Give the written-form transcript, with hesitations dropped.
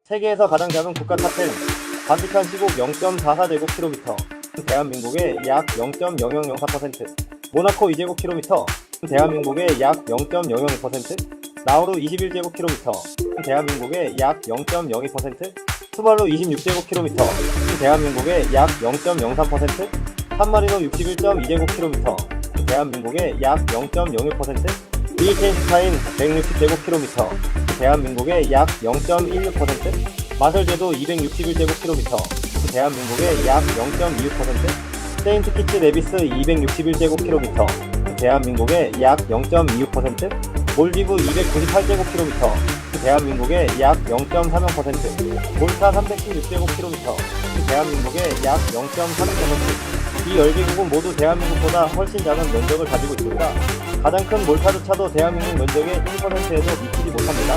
세계에서 가장 작은 국가 탑10. 바티칸 시국 0.44제곱킬로미터. 대한민국의 약 0.0004%. 모나코 2제곱킬로미터. 대한민국의 약 0.002%. 나우루 21제곱킬로미터. 대한민국의 약 0.02%. 투발루 26제곱킬로미터. 대한민국의 약 0.03%. 산마리노 61.2제곱킬로미터. 대한민국의 약 0.01%. 리히텐슈타인 160제곱킬로미터. 대한민국의 약 0.16%. 마설제도 261제곱킬로미터. 대한민국의 약 0.26%. 세인트키츠 네비스 261제곱킬로미터. 대한민국의 약 0.26%. 몰디브 298제곱킬로미터. 대한민국의 약 0.30%. 몰타 316제곱킬로미터. 대한민국의 약 0.3%. 이 10개국은 모두 대한민국보다 훨씬 작은 면적을 가지고 있습니다. 가장 큰 몰타주차도 대한민국 면적의 1%에도 미치지 못합니다.